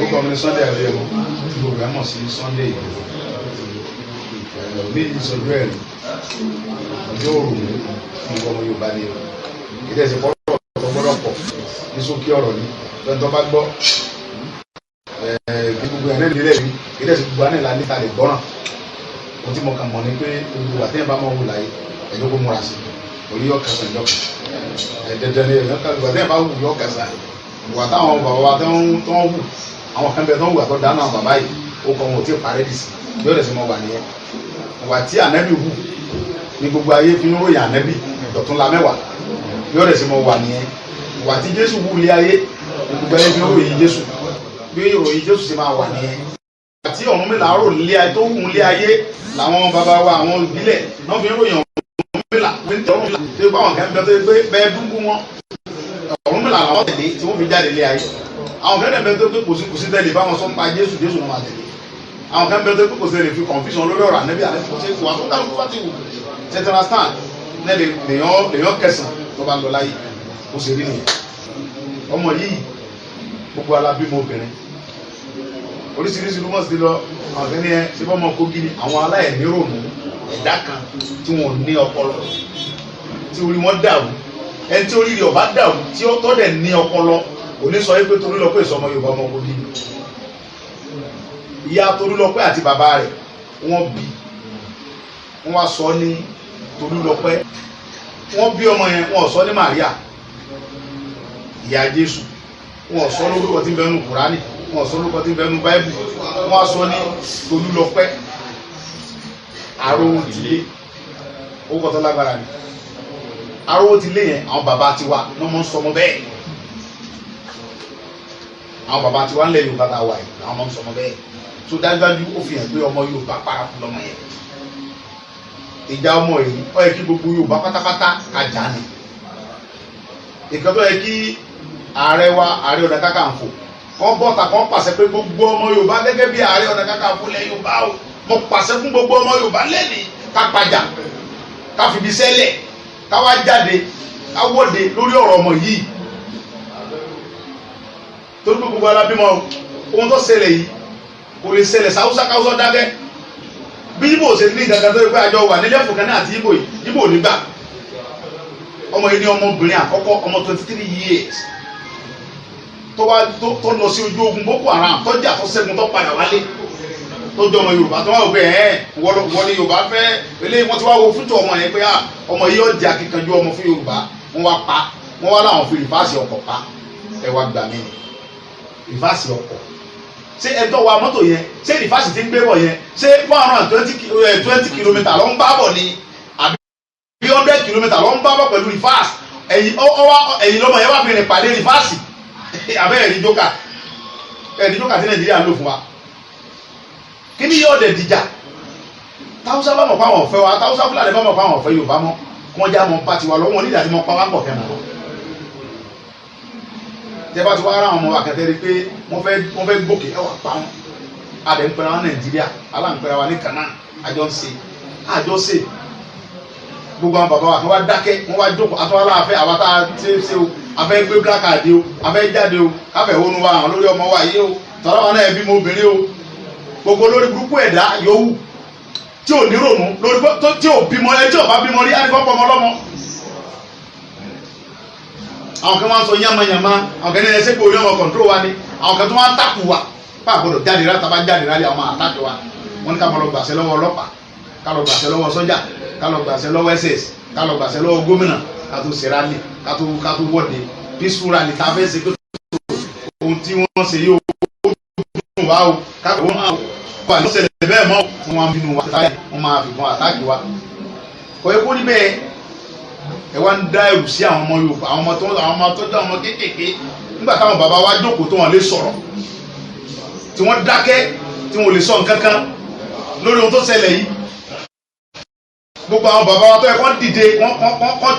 ó kọ́ mi ní Sunday Adéyẹmọ tí gbogbo ẹ̀ mọ̀ sí Sunday ní ìsọjú ẹ̀rí ọjọ́ òru ní ọmọ Yorùbá ni ìdẹ́sẹ̀ pọ́lọ́ tó gbọ́dọ̀ pọ̀ ní sókè ọ̀rọ̀ ni lọ́dọ̀ bá gbọ́ bí gbogbo ẹ̀ lẹ́nu ilé mi ìdẹ́sẹ̀ gbogbo àná ìlànà ìta lè gbọ́ràn ohun tí mo kàn mọ̀ ni pé gbogbo àtẹ̀yìn bá máa wù láyé ẹ̀jọ́ kó múra sí orí yọ kẹsàn ìjọ ẹ̀dẹ̀dẹ̀ ni ẹ̀jọ́ kẹsàn àtẹ̀yìn bá wù yọ kẹsàn ìwà táwọn bàbá wa tó ń wù àwọn kan bẹ tó ń wù àtọ́ dáná àwọn bàbá yìí ó kọ́ wọn ò tí ì parẹ́ dì sí yóò lè ṣe mọ́ wà nìyẹn ìwà tí ànábì wù ní gbogbo ayé fi ń ròyìn ànábì dọ̀tún la mẹ́wàá yóò lè ṣe mọ́ wà nìyẹn ìwà tí Jésù wù lé ayé ní gbogbo ayé fi ń ròyìn Jésù bí ìròyìn Jésù ṣe máa wà nìyẹn àti Ọ̀rúnmìlà rò lé ayé tó wù lé ayé làwọn bàbá wa àwọn ìbílẹ̀ náà fi ń ròyìn Ọ̀rúnmìlà tó bá wọn kẹ́ ń bẹ tó pé bẹ́ẹ̀ dúnkú wọn Ọ̀rúnmìlà làwọn tẹ̀lé tí wọ́n fi jáde lé ayé àwọn kẹ́ ń bẹ tó pé kò sí tẹ̀lé báwọn sọ ń pa Jésù náà máa tẹ̀lé àwọn kan bẹ tó kókò sí lè fi confusion lórí ọ̀rọ̀ ànẹ́bí àlẹ́ fún ṣe wà tó kálukú bá ti wù ṣètìlá stand náà lèyàn kẹsàn tó bá lọ láyé kó ṣe rí nìyẹn ọmọ yìí gbogbo alábímọ obìnrin oríṣiríṣi ló mọ̀ sí lọ àwọn kan ní ẹ ṣe bọ́ ọmọ Kogi ni àwọn aláìní ròmù ẹ̀dá kan tí wọn ní ọpọlọ tí orí wọn dàrú ẹni tí orí rẹ̀ ọba dàrú tí ó tọ́ dẹ̀ ní ọpọlọ òní sọ pé torí lọ pé ìsọmọ Yorùbá ọmọ Kogi ni ìyá Tolúlọpẹ́ àti bàbá rẹ̀ wọ́n bí wọ́n wá sọ ní Tolúlọpẹ́ wọ́n bí ọmọ yẹn wọ́n sọ ní Màríà ìyá Jésù wọ́n sọ lórúkọ tí ń bẹ nínú Kùránì wọ́n sọ lórúkọ tí ń bẹ nínú Báíbù wọ́n wá sọ ní Tolúlọpẹ́ Arótilé ó kọ́ tó lágbára ni Arótilé yẹn àwọn bàbá tiwa ní wọ́n mọ̀ ń sọmọ bẹ́ẹ̀ àwọn bàbá tiwa ńlẹ̀ Yorùbá tá a wà yìí àwọn mọ̀ ń sọmọ bẹ́ẹ̀ tó dájúdájú ó fi hàn pé ọmọ Yorùbá paraku lọmọ yẹn ìjà ọmọ yìí ó yẹ kí gbogbo Yorùbá pátápátá ajá ni ìkan tó yẹ kí Ààrẹ Ọ̀nà Kakanfò kọ́ bọ́ta kọ́ pàṣẹ pé gbogbo ọmọ Yorùbá gẹ́gẹ́ bí Ààrẹ Ọ̀nà Kakanfò lẹ̀ Yorùbá o mo pàṣẹ fún gbogbo ọmọ Yorùbá lẹ́ni ká pàjà ká fìdí sẹ́lẹ̀ ká wá jáde ká wọ́de lórí ọ̀rọ̀ ọmọ yìí torí gbogbo alábímọ ohun tó ṣẹlẹ̀ yìí kò lè ṣẹlẹ̀ sáwúsá káwúsá dákẹ́ bí Ìgbò ṣe ní ìgbàgbọ́ tó yẹ pé àjọ wà nílẹ̀ fún kanáà àti Ìgbò yìí Ìgbò nígbà ọmọ yìí ní ọmọbìnrin àkọ́kọ́ ọmọ 23 years tó lọ sí ojú ogun Boko Haram tó jà tó ṣẹ́gun tó padà wálé tó jọ ọmọ Yorùbá tó wà wọ pé wọ́n ní Yorùbá fẹ́ eléyìí wọ́n ti wá wo fútó ọmọ yẹn pé ọmọ yìí ọjà kíkanjú ọmọ fún Yorùbá wọ́n wá pa wọ́n wá láwọn fi rìfáàsì ọkọ̀ pa ẹ wá gbà mí rìfáàsì ọkọ̀ ṣé ẹjọ́ wa mọ́tò yẹn ṣé rìfáàsì ti ń gbé bọ̀ yẹn ṣé 120 kìlómítà ló ń bá bọ̀ ni àbí 100 kìlómítà ló ń bá bọ̀ pẹ̀lú rìfáàsì ẹ̀yìn lọ́mọ yẹn wà fi rìn pàdé rìfáàsì abẹ́ ẹ̀rí jókà tí Nàìjíríà ń lò fún wa kí ni yóò dẹ̀ dìjà táwùsá bá mọ̀ pa àwọn ọ̀fẹ́ wa táwùsá Fúlàní bá mọ̀ pa àwọn ọ̀fẹ́ Yorùbá mọ́ kí wọ́n já mọ́ bá tiwa lọ́wọ́ wọn nígbà tí wọ́n pa wá pọ̀ kẹ́ mọ́ tẹ́ bá ti wá ara àwọn ọmọ akẹ́tẹ́ rí pé wọ́n fẹ́ gbòkè ẹwà pa wọn adẹ̀ ń pẹ́ra wọn Nàìjíríà aláǹpẹ́ra wa ní kanáà àjọ ṣe gbogbo àwọn bàbá wa kí wọ́n wá dákẹ́ wọ́n wá jókòó àtọ́ aláàfẹ́ àwọn tá a ṣe o afẹ́ gbé black card o afẹ́ jáde o káfẹ́ wọnú wa àwọn lórí ọmọ wa yìí o tọ́lá wọn náà ẹbí mo obìnrin o gbogbo lórí burúkú ẹ̀dá yòówù tí ò ní rònú lórí tí ò bímọ ẹ tí ò bá bímọ rí àdìgbọ́ pọ̀ ọmọ lọ́mọ. àwọn kan máa ń sọ yánmayànmá àwọn kan ní ẹsẹ̀ pé orí ọmọ kọ̀ǹtró wa ni àwọn kan tó máa ń tàkù wa pàgbọ́dọ̀ jáde rà tàbá jáde rà lé àwọn àtàkì wa wọn ní ká lọ gbàṣẹ lọ́wọ́ ọlọ́pàá ká lọ gbàṣẹ lọ́wọ́ sọ́jà ká lọ gbàṣẹ lọ́wọ́ SS ká lọ gbàṣẹ lọ́wọ́ gómìnà ká tó ṣe rálì ká tó wọ́de peaceful rally ká fẹ́ ṣe pé ohun tí wọ́n ṣe yóò dùn wá o ká kò wọ́n àwọn ọba ló ṣẹlẹ̀ bẹ́ẹ̀ mọ́ wọn máa ń bínú wa wọn máa fi bọ́n àtàkì wa kò yẹ kó ní bẹ́ẹ̀ ẹ wá ń dá ẹrù sí àwọn ọmọ Yorùbá àwọn ọmọ tó dá ọmọ kéékèèké nígbà táwọn bàbá wa jókòó tó wọn lè sọ̀rọ̀ tí wọ́n dákẹ́ tí wọ́n lè sọ nǹkan kan lórí ohun tó ṣẹlẹ̀ yìí gbogbo àwọn bàbá wa tó yẹ kó dìde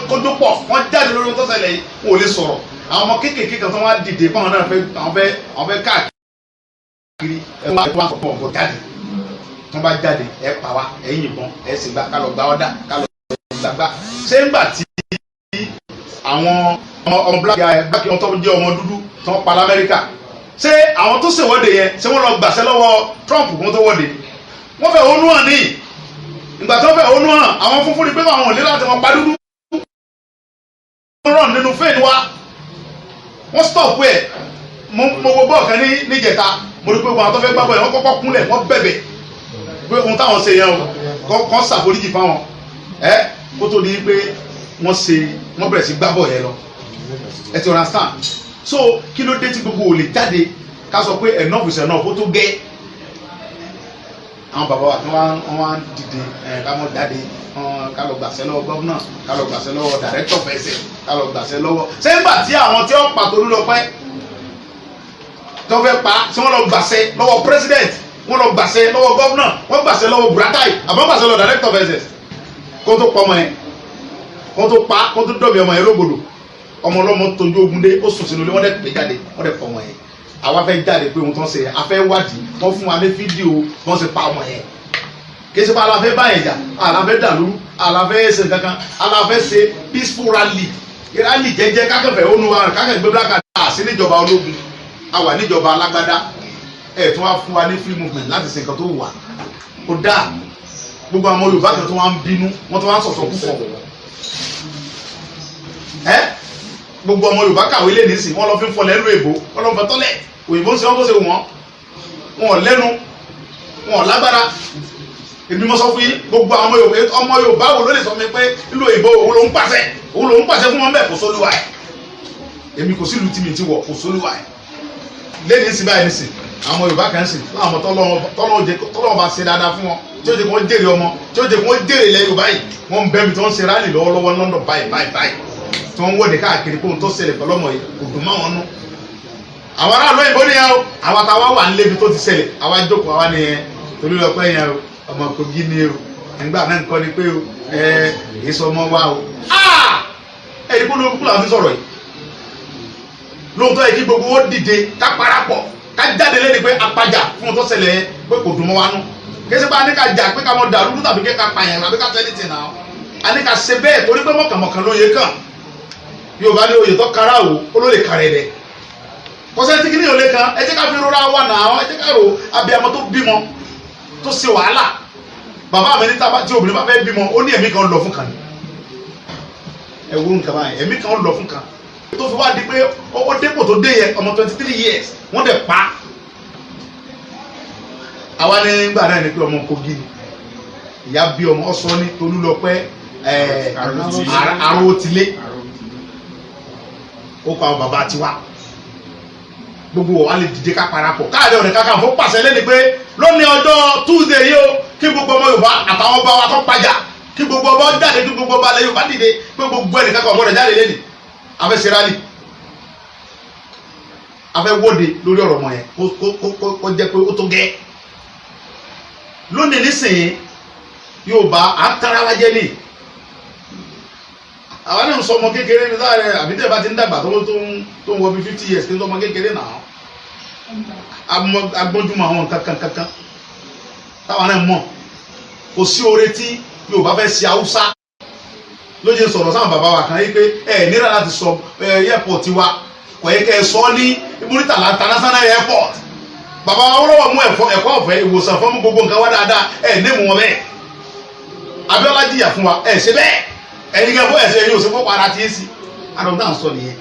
kó dúpọ̀ wọ́n jáde lórí ohun tó ṣẹlẹ̀ yìí wọ́n lè sọ̀rọ̀ àwọn ọmọ kéékèèké kan tó wá dìde báwọn náà fẹ́ káàkiri ẹ̀wọ̀n àti wọn kọ̀ ọ̀gọ̀ jáde tó bá jáde ẹ̀ pa wá ẹ̀ yìnbọn ẹ̀ sì gbà kálọ̀ gbà ọ́dà kálọ̀ gbàgbà ṣé ń gbà tí àwọn ọmọ black wọn tó jẹ́ ọmọ dúdú tó ń pa l'Amẹ́ríkà ṣé àwọn tó ṣèwọ́de yẹn ṣé wọ́n lọ gbàṣẹ lọ́wọ́ Trump kó tó wọ́de wọ́n fẹ́ honú hàn ní ìgbà tó fẹ́ honú hàn àwọn funfun ni pé àwọn ò ní láti wọn pa dúdú wọ́n rán nínú fẹ́ẹ̀ni wa wọ́n stop ẹ̀ mo wo bọ́ọ̀ kan níjẹta mo rí pé wọn tó fẹ́ gbá bọ́ọ̀ yẹn wọ́n kọ́kọ́ kúnlẹ̀ wọ́n bẹ̀bẹ̀ pé ohun táwọn ṣe yẹn o kọ́ ṣàforíjì fáwọn kó tó di pé wọ́n bẹ̀rẹ̀ sí gbá bọ́ọ̀ yẹn lọ ẹ ti understand so kí ló dé tí gbogbo ò lè jáde ká sọ pé enough is enough ó tó gẹ́ àwọn bàbá wa kí wọ́n wá dìde ká mọ̀ jáde ká lọ gbàṣẹ lọ́wọ́ gọ́vnà ká lọ gbàṣẹ lọ́wọ́ director fẹsẹ̀ ká lọ gbàṣẹ lọ́wọ́ sẹ́ńgbà tí àwọn tí wọ́n pàtó ló lọ pẹ́ tó fẹ́ pa tí wọ́n lọ gbàṣẹ lọ́wọ́ president wọ́n lọ gbàṣẹ lọ́wọ́ gọ́vnà wọ́n gbàṣẹ lọ́wọ́ Buratai àbọ̀ gbàṣẹ lọ́wọ́ director fẹsẹ̀ kó tó pọ̀ ọmọ yẹn kó tó pa kó tó dọ̀bì ọmọ yẹn lógbòdò ọmọ ọlọ́mọ tójú ogun dé ó sùn sínú ilé wọ́n dẹ̀ pè jáde wọ́n dẹ̀ pọ̀ ọmọ yẹn àwa fẹ́ jáde pé ohun tó ń ṣe afẹ́ wádìí wọ́n fún wa ní fídíò wọ́n ṣe pa ọmọ yẹn kì í ṣe pé aláfẹ́ báyìí jà aláfẹ́ dàlú aláfẹ́ ṣe kankan aláfẹ́ ṣe peaceful rally jẹ́jẹ́ kákẹ́fẹ́ ó nu wa kákẹ́ gbé bláka dà sí níjọba ológun a wà níjọba alágbádá ẹ̀ tún wá fún wa ní free movement láti ṣe nǹkan tó wà kó dáa gbogbo àwọn Yorùbá kan tó wá ń bínú wọ́n tó wá ń sọ̀sọ̀ kú fọ̀ gbogbo ọmọ Yorùbá kàwé lé ní sìn wọ́n lọ fi ń fọ lẹ́nu èbó wọ́n lọ ń fọ tọ́lẹ̀ òyìnbó ń ṣe wọ́n bó ṣe wọ́n lẹ́nu wọn lágbára èmi mo sọ fún yín gbogbo àwọn ọmọ Yorùbá wo ló lè sọ mi pé nílò òyìnbó òun ló ń pàṣẹ fún wọn bẹ́ẹ̀ kò sólúwa ẹ̀ èmi kò sí ìlú tí mi ti wọ̀ kò sólúwa ẹ̀ lẹ́yìn ìsìn báyìí nìsìn àwọn Yorùbá kan sìn láwọn tọ́lọ́wọ́ bá ṣe dáadáa fún wọn tí ó jẹ́ kí wọ́n jèrè ọmọ tí ó jẹ́ kí wọ́n jèrè ilẹ̀ Yorùbá yìí wọ́n ń bẹ́ẹ̀ mi tí wọ́n ń ṣe rálì lọ́wọ́lọ́wọ́ London báyìí tí wọ́n ń wọ́de káàkiri pé ohun tó ṣẹlẹ̀ pẹ̀lú ọmọ yìí kò dùn máa wọn nú. àwọn aráàlú òyìnbó nìyẹn o àwa táwa wà nílébi tó ti ṣẹlẹ̀ àwa jókòó àwa nìyẹn torí lọ pẹ́ yẹn o ọmọ Kogi ni o ẹ̀ngbà náà nǹkan ni pé o èso ọmọ wa o. ẹ̀rí kó ló kúkú làwọn fi sọ̀rọ̀ yìí lóòótọ́ yìí kí gbogbo ó dìde ká parapọ̀ ká jáde lẹ́ni pé apájà fún ohun tó ṣẹlẹ̀ yẹn pé kò dùn mọ́ wa nú kẹsí pé a ní ká jà pé ká mọ dàrú tàbí ká pààyàn tàbí ká tẹ́lẹ̀ tì náà a ní ká ṣe bẹ́ẹ̀ torí pé mọ̀kànmọ̀kàn ló yẹ kàn Yorùbá ní oyè tó kára o olóòlè kárẹ̀ rẹ̀ kọ́sẹ́ tí kìíní olè kan ẹ jẹ́ ká fi rọra wà náà ẹ jẹ́ ká ro abiyamọ tó bímọ tó ṣe wàhálà bàbá mi ní tí obìnrin bá fẹ́ bímọ ó ní ẹ̀mí kan lọ fún kan ẹ wo nǹkan báyìí ẹ̀mí kan lọ fún kan tó fi wá di pé ó dépò tó dé yẹ ọmọ 23 years wọ́n dẹ̀ pa àwa ní gbà náà ni pé ọmọ Kogi ni ìyá bí ọmọ ọsọ ní Tolúlọpẹ́ Arótilé ó kọ àwọn bàbá tiwa gbogbo wa lè dìde ká parapọ̀ káàdé ọ̀rẹ́ kankan fún pàṣẹ lẹ́ni pé lónìí ọjọ́ Tuesday yìí o kí gbogbo ọmọ Yorùbá àtàwọn ọba wa kọ́ pàjà kí gbogbo ọba jáde kí gbogbo ọba alẹ́ Yorùbá dìde pé gbogbo ẹnì kankan ọgbọ́dọ̀ jáde lẹ́ni afẹ́ serali afẹ́ wọ́de lórí ọ̀rọ̀ ọmọ yẹn kó jẹ́ pé ó tó gẹ́ lónìí nísìnyí Yorùbá à ń tara wa jẹ́ ní àwọn ènìyàn sọ ọmọ kékeré ní sáré àbí tẹ́ bá ti ń dàgbà tó ń wọ bí 50 years kí n sọ ọmọ kékeré náà agbọ́njúmọ̀ àwọn kankan táwọn náà mọ̀ kò sí oore tí Yorùbá fẹ́ ṣe Haúsá lóye sọ̀rọ̀ sáwọn bàbá wa kan yí pé ẹ nílò láti sọ airport wa kò yẹ kẹ́ ẹ sọ ní Muritala International Airport bàbá wa wọ́n mú ẹ̀kọ́ ọ̀fẹ́ ìwòsàn fún gbogbo nǹkan wá dáadáa ẹ ní mú wọn bẹ́ẹ̀ Abíọ́lá jìyà fún wa ẹ ṣe bẹ́ẹ̀ ẹ̀yin kẹ́ fún ẹ̀sẹ̀ yìí ò sí fún para tí ń sí àdùn náà sọ nìyẹn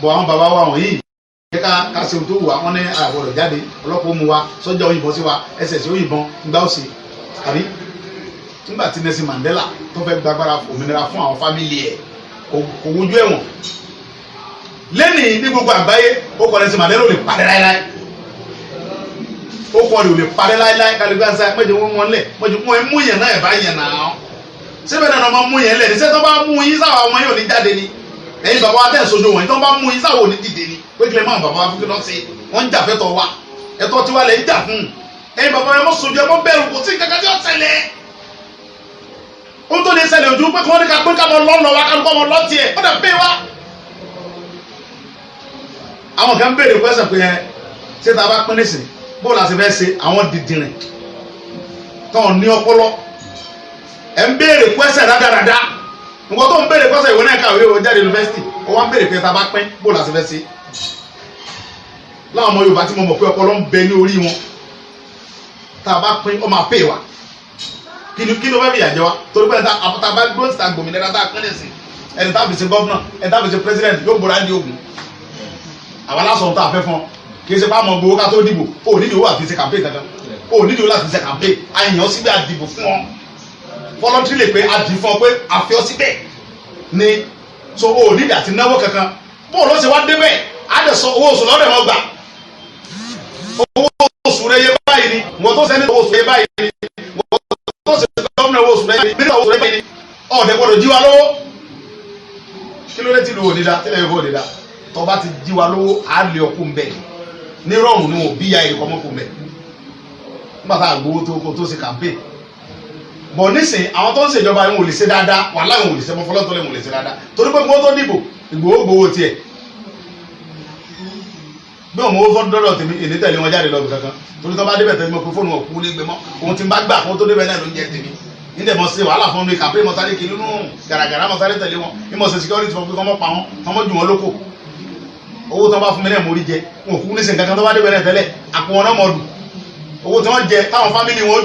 bọ̀ àwọn bàbá wa wọ̀nyí jẹ́ ká ṣe tó wà wọ́n ní àbọ̀dọ̀ jáde ọlọ́pàá mú wa sọ́jà òyìnbọn sí wa ẹsẹ̀ sí òyìnbọn ńgbà òsì àbí nígbà tí Nelson Mandela tó fẹ́ gbàgbára òmìnira fún àwọn fámìlì ẹ̀ kò wojú ẹ̀wọ̀n lẹ́nìí ní gbogbo àgbáyé ó kọ́ Nelson Mandela ò lè parẹ́ láéláé ó kọ́ lè parẹ́ láéláé kálígbá sáyé mọ́jọ wọn lẹ̀ mọ́jọ wọn mú yẹn náà ẹ̀ bá yẹn náà síbẹ̀ náà ọmọ mú yẹn lẹ̀ ní sẹ́ tó bá mú yín sáwọ́ ọmọ yóò ní jáde ni ẹ̀yin bàbá wa tẹ̀ sojú wọn tó bá mú yín sáwọ́ ní dìde ni pé kílẹ̀ máa bàbá wa fún kí lọ́ọ́ sí wọ́n ń jà fẹ́tọ̀ wa ẹ̀tọ́ tiwa lẹ̀ ń jà fún ẹ̀yin bàbá wa mọ̀ sojú ẹ̀ mọ̀ bẹ̀rù kò sí kankan tí ó ṣẹlẹ̀ ó tó lè ṣẹlẹ̀ ojú pé kí wọ́n ní ká pé ká mọ lọ́nà wa ká lọ́ mọ lọ́tì ẹ̀ ó dà pé wa. àwọn kan béèrè pẹ́sẹ̀ pé ẹ ṣé ta bá pín nísìn bó la ṣe fẹ́ ṣe àwọn dìdìrìn táwọn ní ọpọlọ ẹ ń béèrè pẹ́sẹ̀ rádaràda nǹkan tó ń béèrè pẹ́sẹ̀ ìwé náà kàwé o jáde yunifásitì ó wá ń béèrè pé ta bá pín bó la ṣe fẹ́ ṣe láwọn ọmọ Yorùbá tí mo mọ̀ pé ọpọlọ ń bẹ ní orí wọn tá a bá pín ọmọ àpè wa kí ló fẹ́ fi yà jẹ wa torí pé tá a bá gbó síta gbòmìnira tá a pín lẹ́sìn ẹni tá a fi ṣe gọ́vnà ẹni tá a fi ṣe pírẹsidẹ̀ntì yóò gbóra ní ogun àwa lásán tó a fẹ́ fún ọ kì í ṣe pá mọ gbowó ká tó dìbò ó nídìí owó àti ṣe campaign kankan ó nídìí owó láti ṣe campaign àyàn síbẹ̀ àdìbò fún ọ fọlọ́tì lè pé àdì fún ọ pé àfẹ́ ọ síbẹ̀ ni so ó nídìí àti náwó kankan bó ló ṣe wá débẹ̀ á dẹ̀ sọ owó oṣù lọ́dẹ̀ wọn gbà owó oṣù rẹ yẹ báyìí ni wọ́n tó sẹ́ni owó oṣù rẹ báyìí ni wọ́n tó sẹ́ni gómìnà owó oṣù rẹ báyìí ni owó oṣù rẹ báyìí ni ọ̀dẹ̀ gbọ́dọ̀ jí wa lówó kí ló dé tí lu òdìdá tí lè yọ òdìdá tó bá ti jí wa lówó á lè ọkú mbẹ ní rọrùn ni wọn bí ya ìkọ́ mọ́kù mbẹ nígbà tá a gbowó tó kó tó ṣe campaign bọ̀ nísìn àwọn tó ń ṣèjọba yìí wọn ò lè ṣe dáadáa wàhálà wọn ò lè ṣe mọ́ fọlọ́tọ́ lè wọn ò lè ṣe dáadáa torí pé gbowó tó dìbò Ìgbòho gbowó tiẹ̀ bí wọn mọ owó fọ́n dọ́dọ̀ tèmi èdè tẹ̀lé wọn jáde lọ́dún kankan torí tó bá débẹ̀ tẹ̀lé mọ́ pé fóònù wọn kú ní gbẹmọ́ ohun tí ń bá gbà fún tó débẹ̀ náà ló ń jẹ tèmi nílẹ̀ mọ̀ sí wàhálà fún mi campaign mọ̀ sáré kiri nínú gàràgàrà mọ̀ sáré tẹ̀lé wọn ní mọ̀ sí security fún pé kọ́ mọ́ pa wọn kọ́ mọ́ jù wọn lóko owó tó bá fún mi náà mórí jẹ wọn ò kú ní sèǹkankan tó bá débẹ̀ náà tẹ́lẹ̀ àpò wọn náà mọ̀ dù owó tí wọ́n jẹ táwọn fámìlì wọn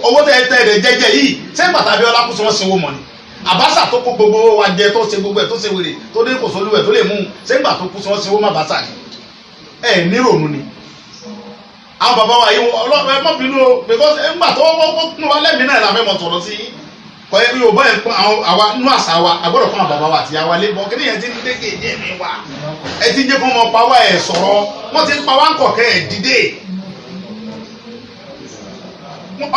owó tẹ́ ẹ̀dẹ̀ jẹjẹ yìí ṣé pàtàkì ọlá kó tí wọ́n sinwó mọ̀ ni àbáṣà tó kó gbogbo wa jẹ tó ṣe gbogbo ẹ̀ tó ṣe wèrè tó dé kò sólú ẹ̀ tó lè mú un ṣé gbà tó kú tí wọ́n sinwó má bàṣà ni ẹ̀ nírònú ni àwọn bàbá wa yìí ọlọ́pàá ẹ mọ̀ bínú o because ẹ̀ ń gbà tó wọ́n kún wa lẹ́mìí náà la fẹ́ mọ̀ sọ̀rọ̀ sí kọ́yẹ́ bí o bá yẹn kún àwa nínú àṣà wa agbọ́dọ̀ fún àwọn bàbá wa àti àwa lé bọ́ kí nìyẹn ti ń dé kéde ẹ̀mí wa ẹ ti ń jẹ́ kó mọ pa wá ẹ̀ sọ̀rọ̀ wọ́n ti ń pa wá ń kọ̀kẹ́ ẹ̀ dìde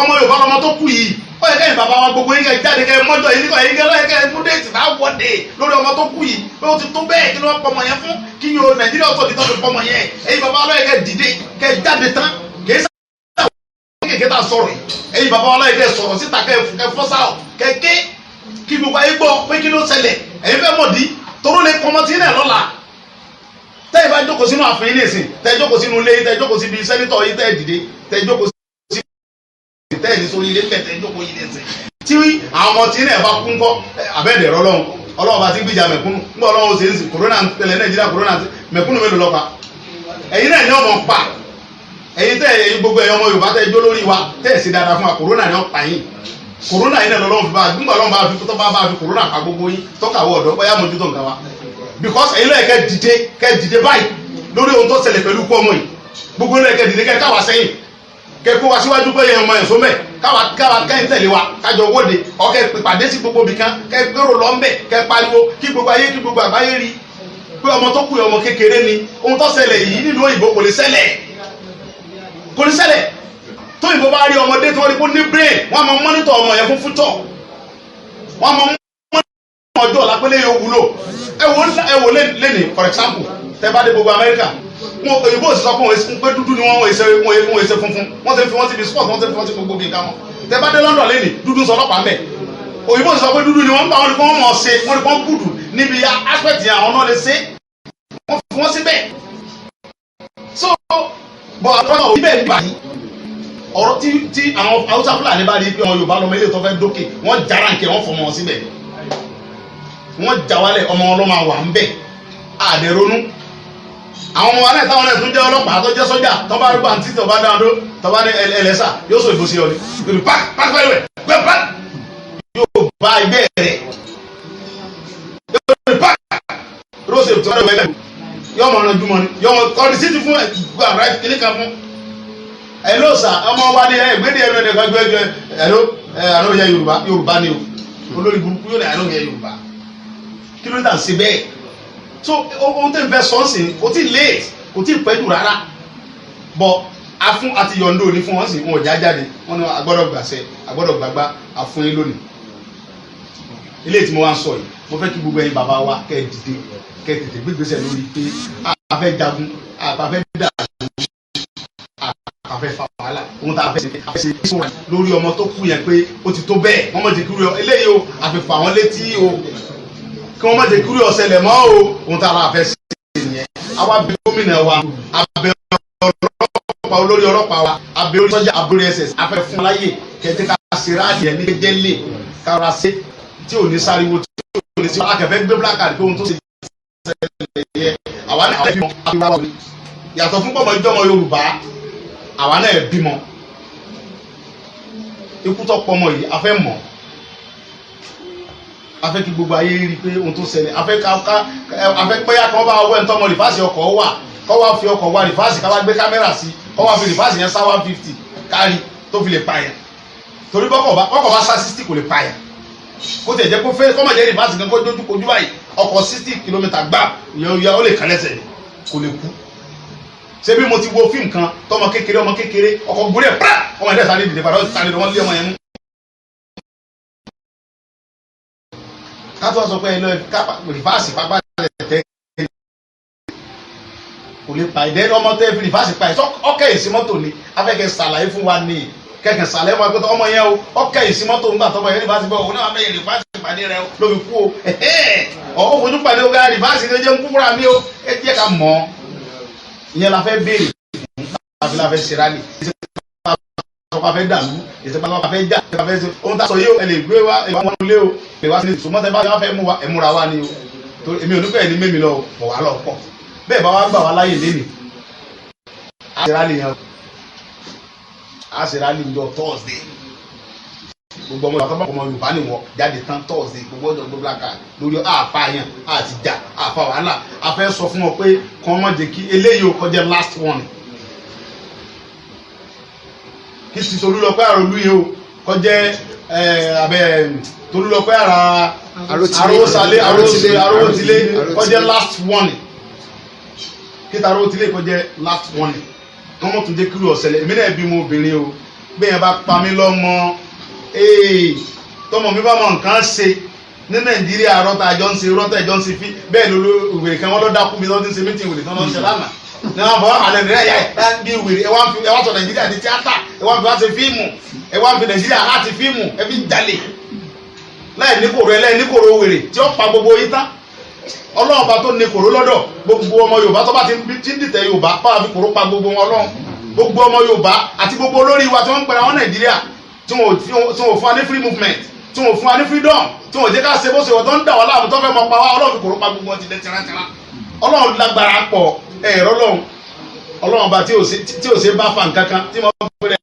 ọmọ Yorùbá lọmọ tó kú yìí ó yẹ kẹ́yìn bàbá wa gbogbo yín kẹ́ jáde kẹ́ mọ́jọ yìí nígbà yìí kẹ́ kẹ́ mú déètì bá wọ́de lórí ọmọ tó kú yìí pé ó ti tó bẹ́ẹ̀ kí ló wọ́n pọmọ yẹn fún kí yóò Nàìjíríà ọ̀tọ̀ ní tọ́jú pọmọ yẹn ẹ̀yin bàbá wa lọ́yẹ̀ kẹ́ dìde kẹ́ jáde tán kì í sáà kéèké tá a sọ̀rọ̀ yìí ẹ̀yin bàbá wa lọ́yẹ̀ kẹ́ sọ̀rọ̀ síta kẹ́ fọ́sà kẹ́kẹ́ kí gbogbo ayé gbọ́ pé kí ló ṣẹlẹ̀ ẹ̀yin fẹ́ mọ̀ dí toró lè pọmọ tí náà lọ́la tẹ́ ẹ bá jókòó sínú ààfin ní ìsìn tẹ́ ẹ jókòó sínú ilé tẹ́ ẹ jókòó síbi sẹ́nitọ̀ yìí tẹ́ ẹ dìde tẹ́ ẹ jókòó tẹ́ẹ̀ni sórí ilé pẹ̀tẹ́ jókòó yìí lẹ́sẹ̀ tí àwọn ọmọ tí náà bá kún kọ́ abẹ́ẹ̀dẹ̀ ọlọ́run bá ti gbìjà mẹ̀kúnnù nígbà ọlọ́run ṣe ń sìn kòrónà tẹ̀lé Nàìjíríà kòrónà mẹ̀kúnnù mélòó lọ́pa ẹ̀yin náà ní ọmọ pa ẹ̀yin tẹ́ ẹ̀yin gbogbo ẹ̀yin ọmọ Yorùbá tẹ́ ẹ jó lórí wa tẹ́ ẹ̀ sí dáadáa fún wa kòrónà ní ọ̀pá yín kòrónà yìí náà lọ́lọ́run fi bá nígbà ọlọ́run bá fi tó bá fi kòrónà pa gbogbo yín tọ́kàwọ́ ọ̀dọ́ bóyá mójútó nǹkan wa because ẹ̀yin lọ́yẹ̀ kẹ́ dìde báyìí lórí ohun tó ṣẹlẹ̀ pẹ̀lú kú ọmọ yìí gbogbo lọ́yẹ̀ kẹ́ dìde kẹ́ káwa sẹ́yìn kẹ́kọ́ wa síwájú pé yẹn ọmọ ẹ̀sọ́ mẹ́ káwa kẹ́yìn tẹ̀lé wa kájọ wọ́de ọkẹ́ pèpàdé sí gbogbo bìkan kẹ́gbẹ́rò lọ́nbẹ̀ kẹ́ pariwo kí gbogbo ayé kí gbogbo àgbáyé rí pé ọmọ tó kú ọmọ kékeré ni ohun tó ṣẹlẹ̀ yìí nílùú òyìnbó kò lè ṣẹlẹ̀ tó òyìnbó bá rí ọmọdé tó rí kó ní brain wọ́n máa mọ́nítọ̀ ọmọ yẹn fún fútọ̀ wọ́n máa mọ́nítọ̀ ọjọ́ ọ̀la pé lẹ́yìn òwúlò ẹ wò lẹ́nìí for example tẹ́ bá dé gbogbo Amẹ́ríkà wọn òyìnbó sì sọ pé dúdú ni wọn èsè funfun wọn ti fi wọn ti fi sport wọn ti fi wọn ti gbogbo kìí ká wọn tẹ bá dé London lẹ́nìí dúdú sọ ọlọ́pàá mẹ́ òyìnbó sì sọ pé dúdú ni wọn bá wọn ni wọn mọ̀ ṣe wọn ni wọn gùdù níbi aspect yẹn àwọn náà lè ṣe wọn fi wọn síbẹ̀ so bọ̀ àwọn ọ̀rọ̀ ibẹ̀ nígbà yìí ọ̀rọ̀ tí àwọn Haúsá Fúlàní bá rí pé àwọn Yorùbá lọ́mọ ilé tó fẹ́ dókè wọ́n jára nkẹ́ wọ́n fọmọ wọn síbẹ̀ wọ́n já wálẹ̀ ọmọ ọlọ́mọ àwà ń bẹ̀ àdẹ̀ronú àwọn ọmọ wa náà táwọn náà tún jẹ́ ọlọ́pàá tó jẹ́ sọ́jà tó bá rí pàǹtí tó bá dáadó tó bá ní ẹlẹ́sà yóò sọ ìbò sí ọ ní lórí pàkí pẹ́lú ẹ̀ gbẹ́ pàkí yóò bá ẹgbẹ́ rẹ̀ lórí pàkí rọ́ọ̀sì tó wọ́n rẹ̀ yóò mọ̀ ọ̀nà jùmọ̀ ni yóò mọ̀ kọ́ni sí ti fún ẹ̀gbọ́n àrà kìíní kan fún ẹ̀ló sà ọmọ wa ní ẹgbẹ́dì ẹ̀rọ ẹ̀dẹ̀kan gbẹ́gbẹ́ ẹ̀ló àlóyè Yorùbá ni o olórí burúkú yóò ní àlóyè Yorùbá kí ló dà sí bẹ́ẹ̀ so ohun tẹ́ ń fẹ́ sọ́ọ̀sì kò tí late kò tí pẹ́ jù rárá bọ́ afún àti yọ̀ǹdó ní fún wọn sì wọn ò já jáde wọn ni agbọ́dọ̀ gbàṣẹ agbọ́dọ̀ gbàgbá àfún yín lónìí ilé tí mo wá ń sọ yìí mo fẹ́ kí gbogbo ẹ̀yin bàbá wa kẹ́ ẹ dìde kẹ́ ẹ tètè gbégbèsè lórí pé a fẹ́ jagun a fẹ́ dà a fẹ́ fa wàhálà ohun tá a fẹ́ ṣe lórí ọmọ tó kú yẹn pé ó ti tó bẹ́ẹ̀ wọ́n mọ̀ ti kúrò eléyìí o àfẹ́fà wọn létí o kí wọ́n má jẹ́ kúrò ọ̀sẹ̀lẹ̀ mọ́ o ohun tá a bá fẹ́ ṣe nìyẹn àwa bẹ gómìnà wa abẹ ọlọ́pàá olórí ọlọ́pàá wa abẹ orí sọ́jà abúlé ẹsẹ̀ afẹ́ fún aláyè kẹ́tẹ́ ká ṣe ráàdì ẹ̀ ní jẹ́lẹ̀ kára ṣe tí ò ní sáriwo tí ò ní sí akẹ́fẹ́ gbé black card pé ohun tó ṣe ṣẹlẹ̀ yẹ àwa náà fi wọn àfi wá wọlé yàtọ̀ fún pọ̀mọ́ ìjọmọ Yorùbá àwa náà bímọ ikú tó pọmọ yìí a fẹ́ mọ̀ a fẹ́ kí gbogbo ayé rí i pé ohun tó ṣẹlẹ̀ a fẹ́ pẹ́yà kan bá ọwọ́ ẹ̀ ń tọ́mọ rìfáàsì ọkọ̀ wà kọ́ wá fi ọkọ̀ wá rìfáàsì ká wá gbé kámẹ́rà sí kọ́ wá fi rìfáàsì yẹn sá 150 kárí tó fi lè pààyàn torí bọ́kọ̀ bá sá 60 kò lè pààyàn kó tẹ̀ jẹ́ kó fẹ́ kọ́ mọ̀ jẹ́ rìfáàsì kan kó dójú kojú báyìí ọkọ̀ 60 kìlómítà gbà ìyẹn ó lè kàn lẹ́sẹ̀ kò lè kú ṣé bí mo ti wo fíìmù kan tọmọ kékeré ọkọ̀ gbúrẹ́ pàrà ọmọ ẹ̀dẹ́ sáré dìde padà ó sáré wọn lé ọmọ yẹn mú. ká tó sọ pé ẹ lọ rìfáàsì pápá tẹ kò lè pa ìdẹ́ ọmọ tẹ́ fi rìfáàsì pa ẹ̀ ọkẹ́ ìsí mọ́tò ni afẹ́kẹ́ sàlàyé fún wa ní kẹ̀kẹ́ sàlàyé wọn pé ọmọ yẹn o ọkẹ́ ìsí mọ́tò ńgbà tọmọ yẹn rìfáàsì bọ̀ òun náà bẹ́ẹ̀ rìfáàsì pàdé rẹ lórí kú o ọ̀ fojú pàdé ọgá rìfáàsì ló jẹ́ ń kú fúnra mi o ẹ jẹ́ ká mọ̀ ìyẹn la fẹ́ béèrè fún la fẹ́ ṣe rálì ìṣèpá fẹ́ dàlú ìṣèpá fẹ́ jà ìṣèpá fẹ́ ṣe ohun tá a sọ yìí o ẹ lè gbé wa ẹ wá lé o ẹ wá sí ní ìṣòmọ́tẹ́ bá fẹ́ mú wa ẹ múra wa ni o torí èmi ò ní pẹ́ ní mímí lọ bọ̀ wá lọ pọ̀ bẹ́ẹ̀ bá wá gbà wá láyè lẹ́nu a ṣe rálì yẹn a ṣe rálì ní ọjọ́ Thursday gbogbo ọmọ ìbátan ọmọ Yorùbá ni wọ́n jáde tán Thursday gbogbo ọjọ́ gbogbo àká lórí àpá yẹn àti jà àpá wàhálà a fẹ́ sọ fún wọn pé kàn má jẹ́ kí eléyìí ò kọjá last one kí sì Tolúlọpẹ́ àròlú yìí o kọjá abẹ Tolúlọpẹ́ Arótilé kọjá last one kíta Arótilé kọjá last one kàn mọ́ tún jẹ́ kí ló ọ̀sẹ̀lẹ̀ èmi náà bí mo obìnrin o bẹ́ẹ̀ bá pa mí lọ́mọ tọmọ mi bá mọ nǹkan ṣe ní Nàìjíríà rọta àjọ ń ṣe rọta ìjọ ń ṣe fi bẹ́ẹ̀ ló ìwèrè kan wọn lọ dákú mi lọdún ṣe mítìn ìwèrè tán lọ ṣe lánàá ní wọn fọwọ́ àlẹ́ nìyẹn yá ẹ bí ìwèrè ẹ wá sọ Nàìjíríà di tíátà ẹ wá fi wá ṣe fíìmù ẹ wá fi Nàìjíríà láti fíìmù ẹ fi ń jalè láì ní kòrò wèrè tí ó pa gbogbo yín tán Ọlọ́run bá tó ní kòrò lọ́dọ̀ gbogbo ọmọ Yorùbá tó bá ti ń dìtẹ̀ Yorùbá báwa fi kòrò pa gbogbo wọn Ọlọ́run gbogbo ọmọ Yorùbá àti gbogbo olórí wa tí wọ́n ń pẹ̀lú àwọn Nàìjíríà tí wọn ò fún wa ní free movement tí wọn ò fún wa ní freedom tí wọn ò jẹ́ ká ṣe bó ṣe wọ́n tó ń dà wọ́n láàmú tó fẹ́ mọ pa wá Ọlọ́run kò ró pa gbogbo wọn ti dẹ́ tìrántìrá Ọlọ́run lágbára pọ̀ ẹ̀rọ Ọlọ́run bá tí ò ṣe bá fa nǹkan kan tí wọ́n pẹ̀lẹ́